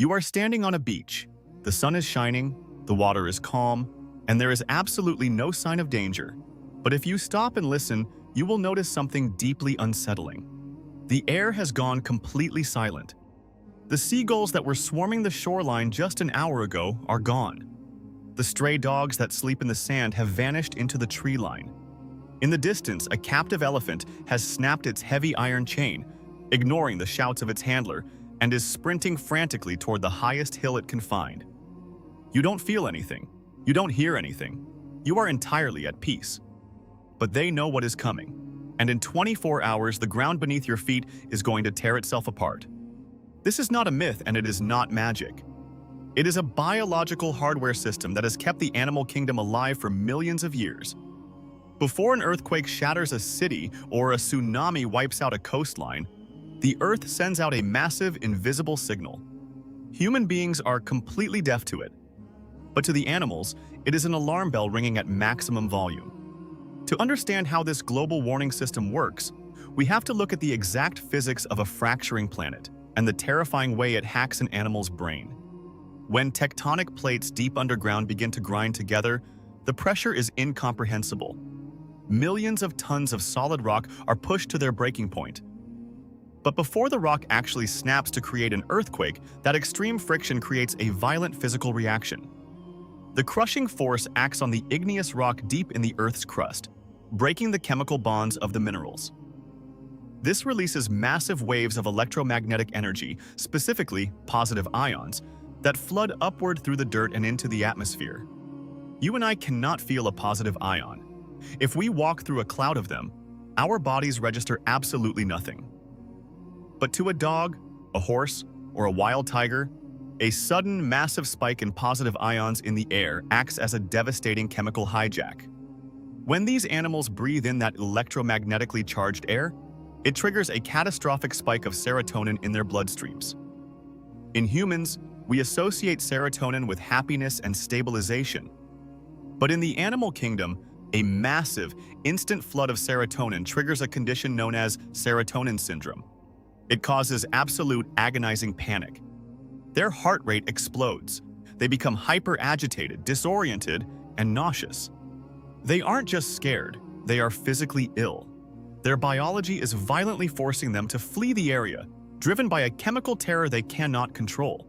You are standing on a beach. The sun is shining, the water is calm, and there is absolutely no sign of danger. But if you stop and listen, you will notice something deeply unsettling. The air has gone completely silent. The seagulls that were swarming the shoreline just an hour ago are gone. The stray dogs that sleep in the sand have vanished into the tree line. In the distance, a captive elephant has snapped its heavy iron chain, ignoring the shouts of its handler, and is sprinting frantically toward the highest hill it can find. You don't feel anything. You don't hear anything. You are entirely at peace. But they know what is coming, and in 24 hours, the ground beneath your feet is going to tear itself apart. This is not a myth, and it is not magic. It is a biological hardware system that has kept the animal kingdom alive for millions of years. Before an earthquake shatters a city or a tsunami wipes out a coastline, the Earth sends out a massive, invisible signal. Human beings are completely deaf to it. But to the animals, it is an alarm bell ringing at maximum volume. To understand how this global warning system works, we have to look at the exact physics of a fracturing planet and the terrifying way it hacks an animal's brain. When tectonic plates deep underground begin to grind together, the pressure is incomprehensible. Millions of tons of solid rock are pushed to their breaking point. But before the rock actually snaps to create an earthquake, that extreme friction creates a violent physical reaction. The crushing force acts on the igneous rock deep in the Earth's crust, breaking the chemical bonds of the minerals. This releases massive waves of electromagnetic energy, specifically positive ions, that flood upward through the dirt and into the atmosphere. You and I cannot feel a positive ion. If we walk through a cloud of them, our bodies register absolutely nothing. But to a dog, a horse, or a wild tiger, a sudden, massive spike in positive ions in the air acts as a devastating chemical hijack. When these animals breathe in that electromagnetically charged air, it triggers a catastrophic spike of serotonin in their bloodstreams. In humans, we associate serotonin with happiness and stabilization. But in the animal kingdom, a massive, instant flood of serotonin triggers a condition known as serotonin syndrome. It causes absolute agonizing panic. Their heart rate explodes. They become hyper-agitated, disoriented, and nauseous. They aren't just scared, they are physically ill. Their biology is violently forcing them to flee the area, driven by a chemical terror they cannot control.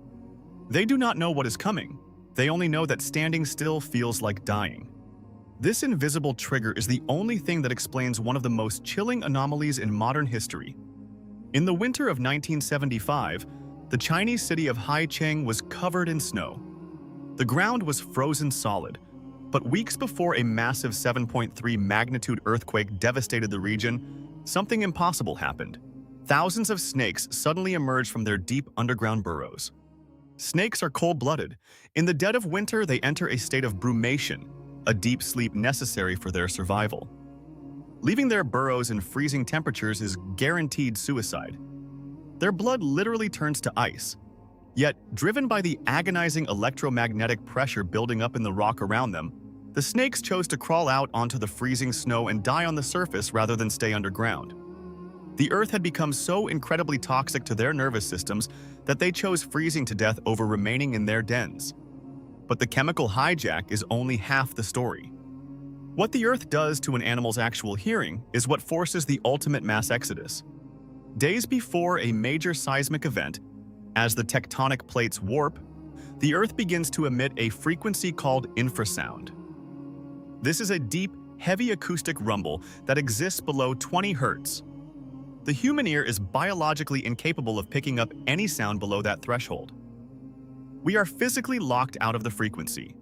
They do not know what is coming. They only know that standing still feels like dying. This invisible trigger is the only thing that explains one of the most chilling anomalies in modern history. In the winter of 1975, the Chinese city of Haicheng was covered in snow. The ground was frozen solid, but weeks before a massive 7.3 magnitude earthquake devastated the region, something impossible happened. Thousands of snakes suddenly emerged from their deep underground burrows. Snakes are cold-blooded. In the dead of winter, they enter a state of brumation, a deep sleep necessary for their survival. Leaving their burrows in freezing temperatures is guaranteed suicide. Their blood literally turns to ice. Yet, driven by the agonizing electromagnetic pressure building up in the rock around them, the snakes chose to crawl out onto the freezing snow and die on the surface rather than stay underground. The Earth had become so incredibly toxic to their nervous systems that they chose freezing to death over remaining in their dens. But the chemical hijack is only half the story. What the Earth does to an animal's actual hearing is what forces the ultimate mass exodus. Days before a major seismic event, as the tectonic plates warp, the Earth begins to emit a frequency called infrasound. This is a deep, heavy acoustic rumble that exists below 20 Hz. The human ear is biologically incapable of picking up any sound below that threshold. We are physically locked out of the frequency.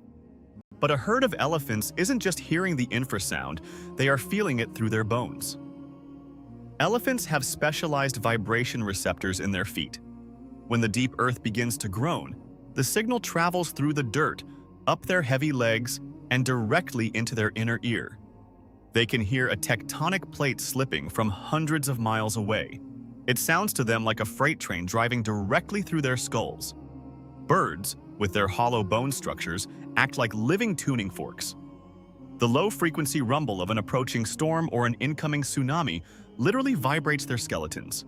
But a herd of elephants isn't just hearing the infrasound, they are feeling it through their bones. Elephants have specialized vibration receptors in their feet. When the deep earth begins to groan, the signal travels through the dirt, up their heavy legs, and directly into their inner ear. They can hear a tectonic plate slipping from hundreds of miles away. It sounds to them like a freight train driving directly through their skulls. Birds, with their hollow bone structures, act like living tuning forks. The low-frequency rumble of an approaching storm or an incoming tsunami literally vibrates their skeletons.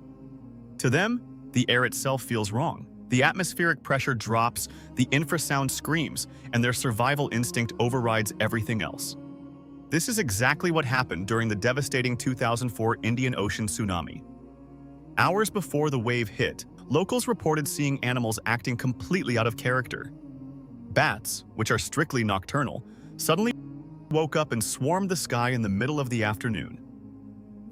To them, the air itself feels wrong. The atmospheric pressure drops, the infrasound screams, and their survival instinct overrides everything else. This is exactly what happened during the devastating 2004 Indian Ocean tsunami. Hours before the wave hit, locals reported seeing animals acting completely out of character. Bats, which are strictly nocturnal, suddenly woke up and swarmed the sky in the middle of the afternoon.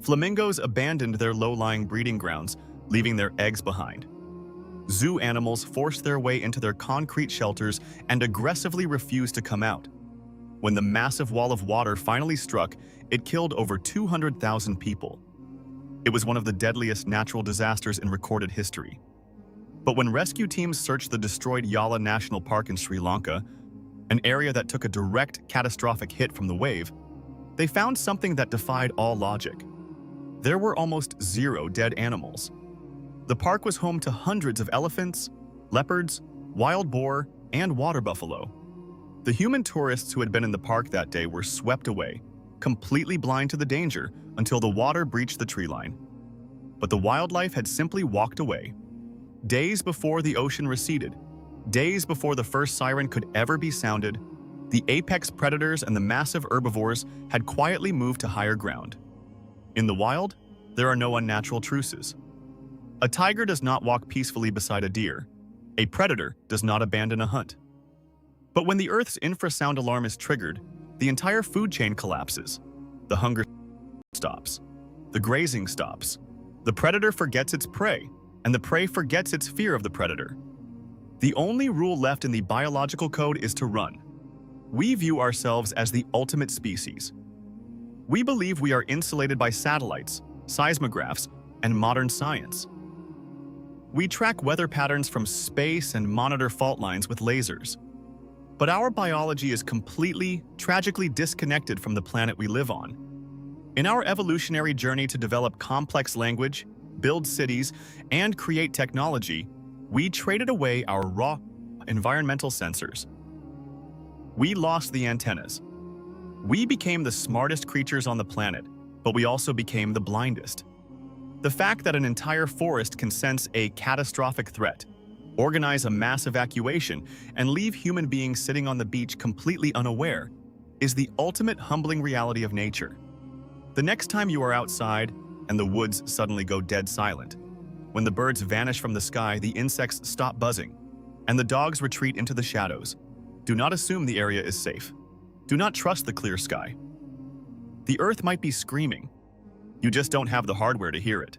Flamingos abandoned their low-lying breeding grounds, leaving their eggs behind. Zoo animals forced their way into their concrete shelters and aggressively refused to come out. When the massive wall of water finally struck, it killed over 200,000 people. It was one of the deadliest natural disasters in recorded history. But when rescue teams searched the destroyed Yala National Park in Sri Lanka, an area that took a direct catastrophic hit from the wave, they found something that defied all logic. There were almost zero dead animals. The park was home to hundreds of elephants, leopards, wild boar, and water buffalo. The human tourists who had been in the park that day were swept away, completely blind to the danger until the water breached the tree line. But the wildlife had simply walked away. Days before the ocean receded, days before the first siren could ever be sounded, the apex predators and the massive herbivores had quietly moved to higher ground. In the wild, there are no unnatural truces. A tiger does not walk peacefully beside a deer. A predator does not abandon a hunt. But when the Earth's infrasound alarm is triggered, the entire food chain collapses. The hunger stops. The grazing stops. The predator forgets its prey, and the prey forgets its fear of the predator. The only rule left in the biological code is to run. We view ourselves as the ultimate species. We believe we are insulated by satellites, seismographs, and modern science. We track weather patterns from space and monitor fault lines with lasers. But our biology is completely, tragically disconnected from the planet we live on. In our evolutionary journey to develop complex language, build cities, and create technology, we traded away our raw, environmental sensors. We lost the antennas. We became the smartest creatures on the planet, but we also became the blindest. The fact that an entire forest can sense a catastrophic threat, organize a mass evacuation, and leave human beings sitting on the beach completely unaware is the ultimate humbling reality of nature. The next time you are outside and the woods suddenly go dead silent, when the birds vanish from the sky, the insects stop buzzing, and the dogs retreat into the shadows, do not assume the area is safe. Do not trust the clear sky. The earth might be screaming. You just don't have the hardware to hear it.